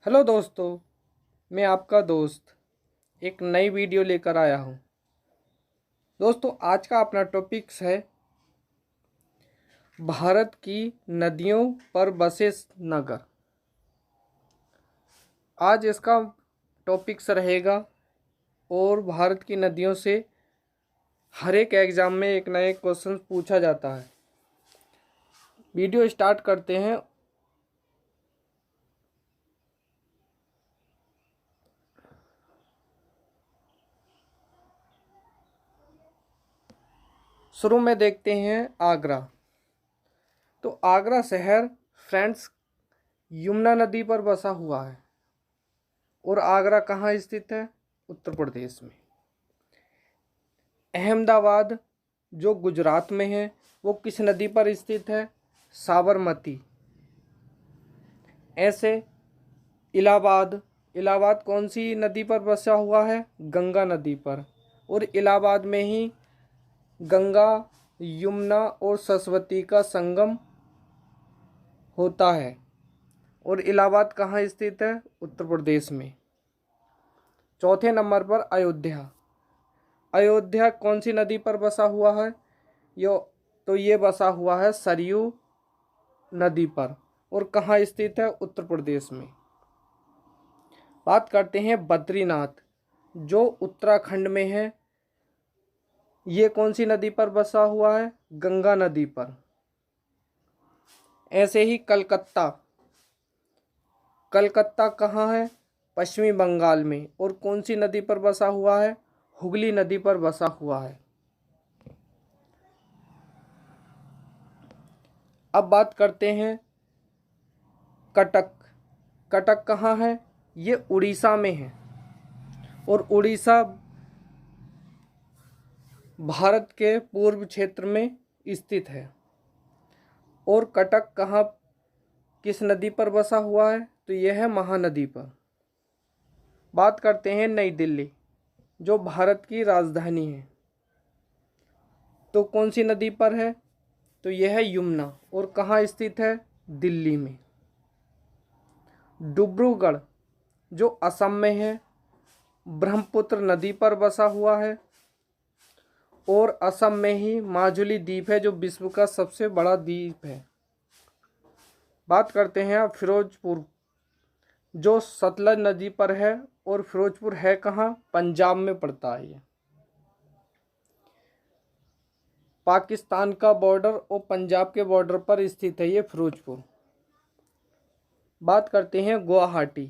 Hello दोस्तों, मैं आपका दोस्त एक नई वीडियो लेकर आया हूँ। दोस्तों, आज का अपना टॉपिक्स है भारत की नदियों पर बसे नगर। आज इसका टॉपिक्स रहेगा और भारत की नदियों से हर एक एग्ज़ाम में एक ना एक क्वेश्चन पूछा जाता है। वीडियो स्टार्ट करते हैं। शुरू में देखते हैं आगरा। तो आगरा शहर फ्रेंड्स यमुना नदी पर बसा हुआ है। और आगरा कहाँ स्थित है? उत्तर प्रदेश में। अहमदाबाद जो गुजरात में है वो किस नदी पर स्थित है? साबरमती। ऐसे इलाहाबाद इलाहाबाद कौन सी नदी पर बसा हुआ है? गंगा नदी पर। और इलाहाबाद में ही गंगा, यमुना और सरस्वती का संगम होता है। और इलाहाबाद कहाँ स्थित है? उत्तर प्रदेश में। चौथे नंबर पर अयोध्या। अयोध्या कौन सी नदी पर बसा हुआ है? ये बसा हुआ है सरयू नदी पर। और कहाँ स्थित है? उत्तर प्रदेश में। बात करते हैं बद्रीनाथ जो उत्तराखंड में है। ये कौन सी नदी पर बसा हुआ है? गंगा नदी पर। ऐसे ही कलकत्ता कहाँ है? पश्चिमी बंगाल में। और कौन सी नदी पर बसा हुआ है? हुगली नदी पर बसा हुआ है। अब बात करते हैं कटक कहाँ है? ये उड़ीसा में है। और उड़ीसा भारत के पूर्व क्षेत्र में स्थित है। और कटक कहाँ किस नदी पर बसा हुआ है? तो यह है महानदी पर। बात करते हैं नई दिल्ली जो भारत की राजधानी है। तो कौन सी नदी पर है? तो यह है यमुना। और कहाँ स्थित है? दिल्ली में। डिब्रूगढ़ जो असम में है ब्रह्मपुत्र नदी पर बसा हुआ है। और असम में ही माजुली द्वीप है जो विश्व का सबसे बड़ा द्वीप है। बात करते हैं अब फिरोजपुर जो सतलज नदी पर है। और फिरोजपुर है कहाँ? पंजाब में पड़ता है। ये पाकिस्तान का बॉर्डर और पंजाब के बॉर्डर पर स्थित है ये फिरोजपुर। बात करते हैं गुवाहाटी।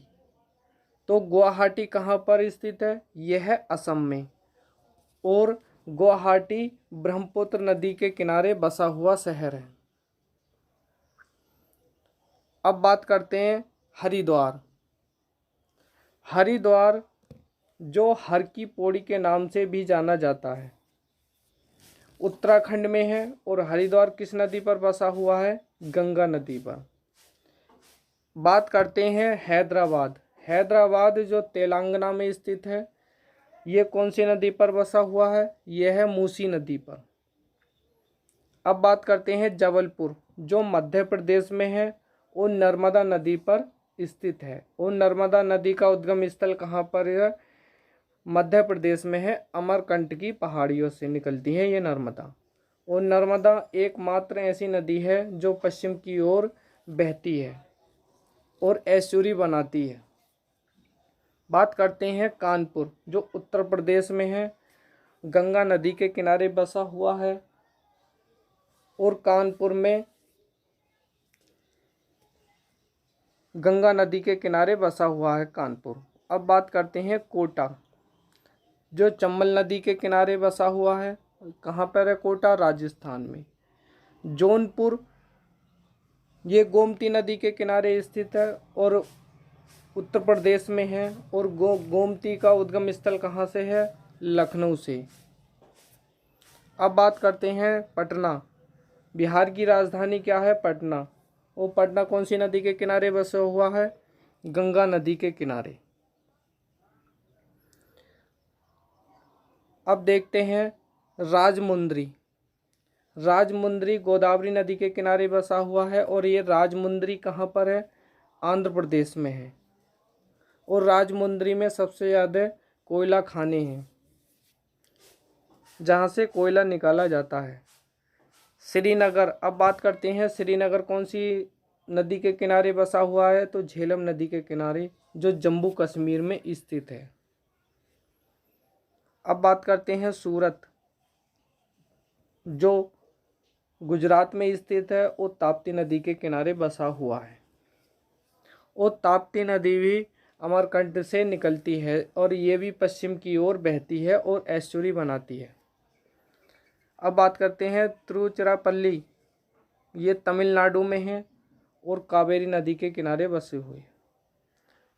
तो गुवाहाटी कहाँ पर स्थित है? यह है असम में। और गुवाहाटी ब्रह्मपुत्र नदी के किनारे बसा हुआ शहर है। अब बात करते हैं हरिद्वार। हरिद्वार जो हर की पौड़ी के नाम से भी जाना जाता है उत्तराखंड में है। और हरिद्वार किस नदी पर बसा हुआ है? गंगा नदी पर। बात करते हैं हैदराबाद जो तेलंगाना में स्थित है। ये कौन सी नदी पर बसा हुआ है? यह है मूसी नदी पर। अब बात करते हैं जबलपुर जो मध्य प्रदेश में है और नर्मदा नदी पर स्थित है। और नर्मदा नदी का उद्गम स्थल कहाँ पर है? मध्य प्रदेश में है। अमरकंटकी पहाड़ियों से निकलती है ये नर्मदा। और नर्मदा एकमात्र ऐसी नदी है जो पश्चिम की ओर बहती है और एस्चुरी बनाती है। बात करते हैं कानपुर जो उत्तर प्रदेश में है। गंगा नदी के किनारे बसा हुआ है। और कानपुर में गंगा नदी के किनारे बसा हुआ है कानपुर। अब बात करते हैं कोटा जो चंबल नदी के किनारे बसा हुआ है। कहाँ पर है कोटा? राजस्थान में। जौनपुर ये गोमती नदी के किनारे स्थित है और उत्तर प्रदेश में है। और गोमती का उद्गम स्थल कहाँ से है? लखनऊ से। अब बात करते हैं पटना। बिहार की राजधानी क्या है? पटना। वो पटना कौन सी नदी के किनारे बसा हुआ है? गंगा नदी के किनारे। अब देखते हैं राजमुंद्री गोदावरी नदी के किनारे बसा हुआ है। और ये राजमुंद्री कहाँ पर है? आंध्र प्रदेश में है। और राजमुंद्री में सबसे ज़्यादा कोयला खाने हैं जहाँ से कोयला निकाला जाता है। श्रीनगर, अब बात करते हैं श्रीनगर कौन सी नदी के किनारे बसा हुआ है, तो झेलम नदी के किनारे, जो जम्मू कश्मीर में स्थित है। अब बात करते हैं सूरत, जो गुजरात में स्थित है और ताप्ती नदी के किनारे बसा हुआ है। और ताप्ती नदी भी अमरकंटक से निकलती है और ये भी पश्चिम की ओर बहती है और एस्चुरी बनाती है। अब बात करते हैं तिरुचिरापल्ली, ये तमिलनाडु में है और कावेरी नदी के किनारे बसे हुए।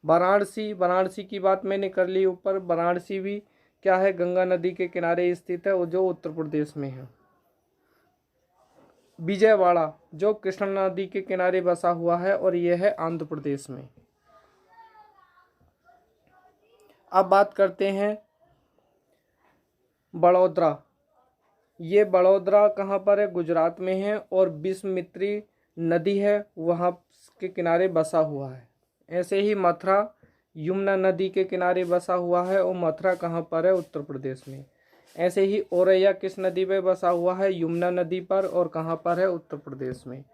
वाराणसी, वाराणसी की बात मैंने कर ली ऊपर। वाराणसी भी क्या है, गंगा नदी के किनारे स्थित है और जो उत्तर प्रदेश में है। विजयवाड़ा, जो कृष्णा नदी के किनारे बसा हुआ है और यह है आंध्र प्रदेश में। अब बात करते हैं बड़ौदा, ये बड़ौदा कहाँ पर है, गुजरात में है और विश्वामित्री नदी है वहाँ के किनारे बसा हुआ है। ऐसे ही मथुरा यमुना नदी के किनारे बसा हुआ है और मथुरा कहाँ पर है, उत्तर प्रदेश में। ऐसे ही औरैया किस नदी पे बसा हुआ है, यमुना नदी पर, और कहाँ पर है, उत्तर प्रदेश में।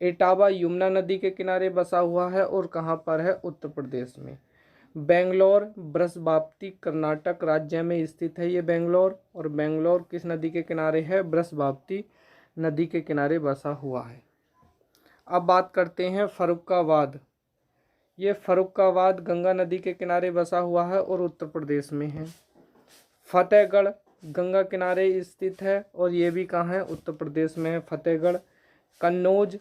इटावा यमुना नदी के किनारे बसा हुआ है और कहाँ पर है, उत्तर प्रदेश में। बेंगलोर ब्रजबाप्ती कर्नाटक राज्य में स्थित है ये बेंगलोर, और बेंगलोर किस नदी के किनारे है, ब्रजबाप्ती नदी के किनारे बसा हुआ है। अब बात करते हैं फर्रुखाबाद, ये फर्रुखाबाद गंगा नदी के किनारे बसा हुआ है और उत्तर प्रदेश में है। फतेहगढ़ गंगा किनारे स्थित है और ये भी कहाँ है, उत्तर प्रदेश में है फतेहगढ़। कन्नौज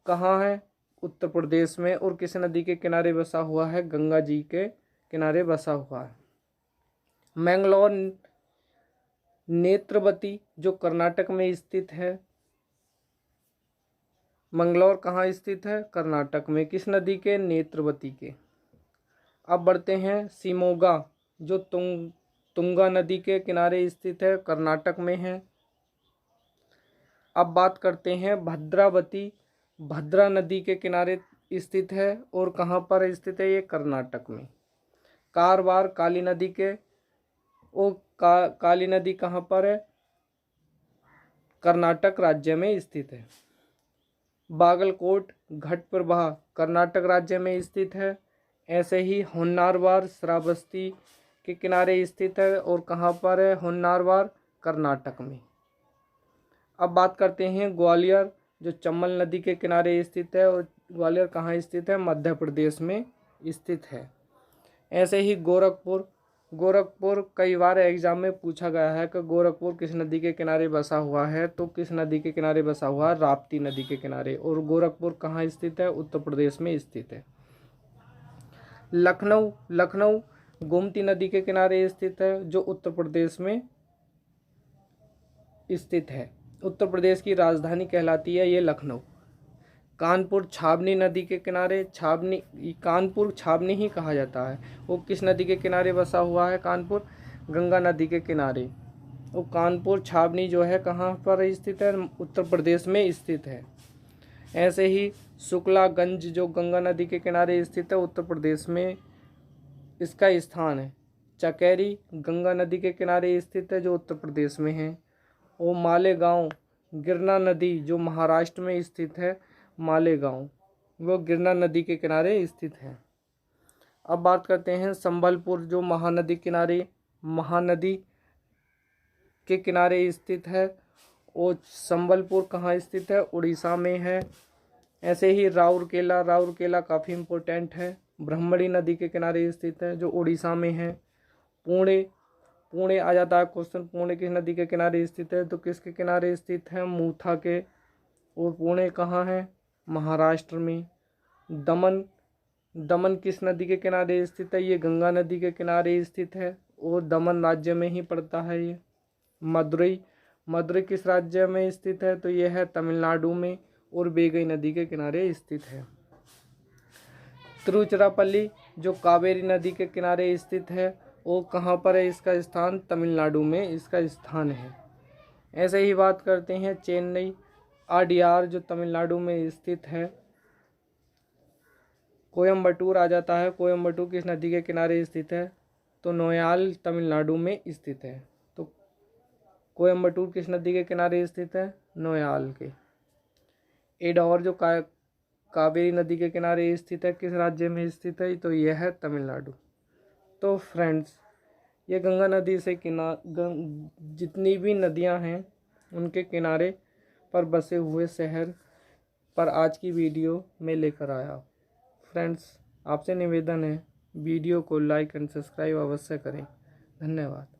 कहाँ है, उत्तर प्रदेश में, और किस नदी के किनारे बसा हुआ है, गंगा जी के किनारे बसा हुआ है। मैंगलोर नेत्रवती, जो कर्नाटक में स्थित है। मंगलौर कहाँ स्थित है, कर्नाटक में, किस नदी के, नेत्रवती के। अब बढ़ते हैं शिमोगा, जो तुंगा नदी के किनारे स्थित है, कर्नाटक में है। अब बात करते हैं भद्रावती, भद्रा नदी के किनारे स्थित है और कहाँ पर स्थित है, ये कर्नाटक में। कारवार काली नदी के, वो काली नदी कहाँ पर है, कर्नाटक राज्य में स्थित है। बागलकोट घटप्रभा कर्नाटक राज्य में स्थित है। ऐसे ही होन्नारवार श्रावस्ती के किनारे स्थित है और कहाँ पर है, होन्नारवार कर्नाटक में। अब बात करते हैं ग्वालियर, जो चंबल नदी के किनारे स्थित है, और ग्वालियर कहाँ स्थित है, मध्य प्रदेश में स्थित है। ऐसे ही गोरखपुर, गोरखपुर कई बार एग्जाम में पूछा गया है कि गोरखपुर किस नदी के किनारे बसा हुआ है, तो किस नदी के किनारे बसा हुआ है, राप्ती नदी के किनारे। और गोरखपुर कहाँ स्थित है, उत्तर प्रदेश में स्थित है। लखनऊ, लखनऊ गोमती नदी के किनारे स्थित है, जो उत्तर प्रदेश में स्थित है। उत्तर प्रदेश की राजधानी कहलाती है ये लखनऊ। कानपुर छावनी नदी के किनारे, छावनी, कानपुर छावनी ही कहा जाता है, वो किस नदी के किनारे बसा हुआ है, कानपुर गंगा नदी के किनारे। वो कानपुर छावनी जो है कहाँ पर स्थित है, उत्तर प्रदेश में स्थित है। ऐसे ही शुक्लागंज, जो गंगा नदी के किनारे स्थित है, उत्तर प्रदेश में इसका स्थान है। चकेरी गंगा नदी के किनारे स्थित है, जो उत्तर प्रदेश में है। और मालेगांव, गिरना नदी जो महाराष्ट्र में स्थित है, मालेगांव वो गिरना नदी के किनारे स्थित है। अब बात करते हैं संबलपुर, जो महानदी के किनारे स्थित है, और संबलपुर कहाँ स्थित है, उड़ीसा में है। ऐसे ही राउरकेला, राउरकेला काफ़ी इम्पोर्टेंट है, ब्रह्मणी नदी के किनारे स्थित है, जो उड़ीसा में है। पुणे, पुणे आ जाता है क्वेश्चन, पुणे किस नदी के किनारे स्थित है, तो किसके किनारे स्थित है, मूथा के। और पुणे कहाँ है, महाराष्ट्र में। दमन, दमन किस नदी के किनारे स्थित है, ये गंगा नदी के किनारे स्थित है और दमन राज्य में ही पड़ता है ये। मदुरई, मदुरई किस राज्य में स्थित है, तो यह है तमिलनाडु में और बेगई नदी के किनारे स्थित है। तिरुचिरापल्ली, जो कावेरी नदी के किनारे स्थित है, वो कहाँ पर है इसका स्थान, तमिलनाडु में इसका स्थान है। ऐसे ही बात करते हैं चेन्नई, आडियार जो तमिलनाडु में स्थित है। कोयम्बटूर आ जाता है। कोयम्बटूर किस नदी के किनारे स्थित है? तो नोयाल तमिलनाडु में स्थित है। तो कोयम्बटूर किस नदी के किनारे स्थित है? नोयाल के। एडौर जो कावेरी नदी के किनारे स्थित है, किस राज्य में स्थित है? तो यह है तमिलनाडु। तो फ्रेंड्स, ये गंगा नदी से जितनी भी नदियां हैं उनके किनारे पर बसे हुए शहर पर आज की वीडियो में लेकर आया। फ्रेंड्स, आपसे निवेदन है वीडियो को लाइक एंड सब्सक्राइब अवश्य करें। धन्यवाद।